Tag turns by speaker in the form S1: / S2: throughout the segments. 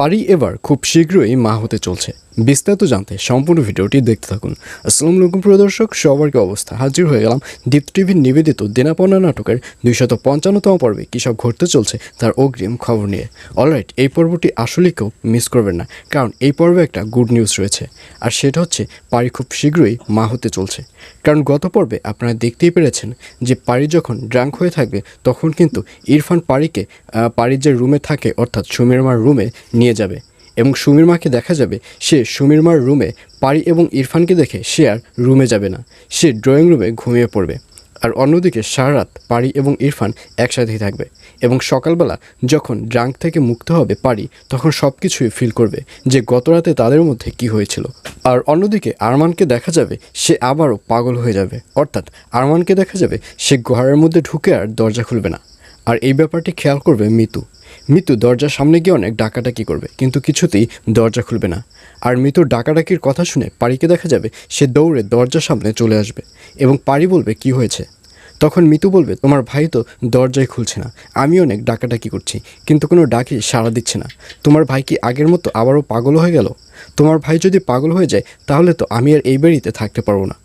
S1: পারি এবার খুব শীঘ্রই মা হতে চলছে। বিস্তারিত জানতে সম্পূর্ণ ভিডিওটি দেখতে থাকুন। আসসালামু আলাইকুম প্রিয় দর্শক, সবার কি অবস্থা? হাজির হয়ে গেলাম দীপ্ত টিভির নিবেদিত দেনাপাওনা নাটকের 255তম পর্বে কী সব ঘটতে চলছে তার অগ্রিম খবর নিয়ে। অলরাইট, এই পর্বটি আসলে কেউ মিস করবেন না, কারণ এই পর্বে একটা গুড নিউজ রয়েছে, আর সেটা হচ্ছে পারি খুব শীঘ্রই মা হতে চলছে। কারণ গত পর্বে আপনারা দেখতেই পেরেছেন যে পারি যখন ড্রাঙ্ক হয়ে থাকবে তখন কিন্তু ইরফান পারিকে পারির যে রুমে থাকে অর্থাৎ সুমির মার রুমে নিয়ে যাবে, এবং সুমির মাকে দেখা যাবে সে সুমির মার রুমে পারি এবং ইরফানকে দেখে সে আর রুমে যাবে না, সে ড্রয়িং রুমে ঘুমিয়ে পড়বে। আর অন্যদিকে সারা রাত পারি এবং ইরফান একসাথেই থাকবে, এবং সকালবেলা যখন ড্রাঙ্ক থেকে মুক্ত হবে পারি তখন সব কিছুই ফিল করবে যে গত রাতে তাদের মধ্যে কি হয়েছিল। আর অন্যদিকে আরমানকে দেখা যাবে সে আবারও পাগল হয়ে যাবে, অর্থাৎ আরমানকে দেখা যাবে সে ঘরের মধ্যে ঢুকে আর দরজা খুলবে না। আর এই ব্যাপারটি খেয়াল করবে মিতু দরজার সামনে গিয়ে অনেক ডাকাডাকি করবে, কিন্তু কিছুতেই দরজা খুলবে না। আর মিতুর ডাকাডাকির কথা শুনে পারিকে দেখা যাবে সে দৌড়ে দরজার সামনে চলে আসবে, এবং পারি বলবে কি হয়েছে। তখন মিতু বলবে, তোমার ভাই তো দরজাই খুলছে না, আমি অনেক ডাকাডাকি করছি কিন্তু কোনো ডাকি সাড়া দিচ্ছে না। তোমার ভাই কি আগের মতো আবারও পাগল হয়ে গেল? তোমার ভাই যদি পাগল হয়ে যায় তাহলে তো আমি আর এই বাড়িতে থাকতে পারবো না।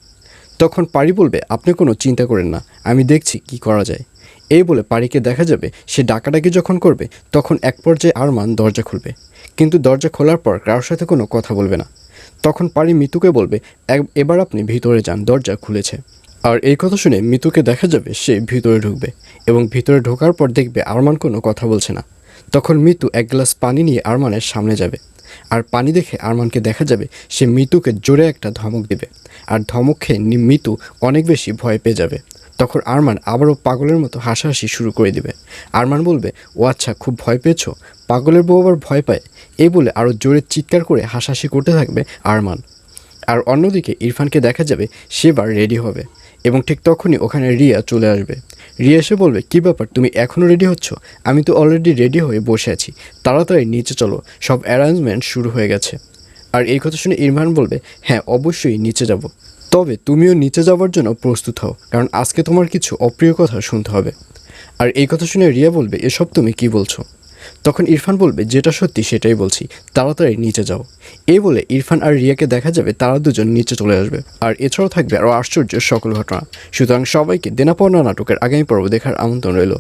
S1: তখন পারি বলবে, আপনি কোনো চিন্তা করেন না, আমি দেখছি কি করা যায়। এই বলে পারিকে দেখা যাবে সে ডাকাডাকি যখন করবে তখন এক পর্যায়ে আরমান দরজা খুলবে, কিন্তু দরজা খোলার পর কারোর সাথে কোনো কথা বলবে না। তখন পারি মিতুকে বলবে, এবার আপনি ভিতরে যান, দরজা খুলেছে। আর এই কথা শুনে মিতুকে দেখা যাবে সে ভিতরে ঢুকবে, এবং ভিতরে ঢোকার পর দেখবে আরমান কোনো কথা বলছে না। তখন মিতু এক গ্লাস পানি নিয়ে আরমানের সামনে যাবে, আর পানি দেখে আরমানকে দেখা যাবে সে মিতুকে জোরে একটা ধমক দেবে, আর ধমক খেয়ে মিতু অনেক বেশি ভয় পেয়ে যাবে। তখন আরমান আবারও পাগলের মতো হাসাহাসি শুরু করে দিবে। আরমান বলবে, ও আচ্ছা, খুব ভয় পেয়েছো? পাগলের বউ আবার ভয় পায়? এই বলে আরও জোরে চিৎকার করে হাসাহাসি করতে থাকবে আরমান। আর অন্যদিকে ইরফানকে দেখা যাবে সেবার রেডি হবে, এবং ঠিক তখনই ওখানে রিয়া চলে আসবে। রিয়া এসে বলবে, কী ব্যাপার, তুমি এখনও রেডি হচ্ছ? আমি তো অলরেডি রেডি হয়ে বসে আছি, তাড়াতাড়ি নিচে চলো, সব অ্যারেঞ্জমেন্ট শুরু হয়ে গেছে। আর এই কথা শুনে ইরফান বলবে, হ্যাঁ অবশ্যই নিচে যাব, তবে তুমিও নিচে যাওয়ার জন্য প্রস্তুত হও, কারণ আজকে তোমার কিছু অপ্রিয় কথা শুনতে হবে। আর এই কথা শুনে রিয়া বলবে, এসব তুমি কি বলছো? তখন ইরফান বলবে, যেটা সত্যি সেটাই বলছি, তাড়াতাড়ি নিচে যাও। এই বলে ইরফান আর রিয়াকে দেখা যাবে তারা দুজন নিচে চলে আসবে। আর এছাড়াও থাকবে আরও আশ্চর্য সকল ঘটনা। সুতরাং সবাইকে দেনা পাওনা নাটকের আগামী পর্ব দেখার আমন্ত্রণ রইল।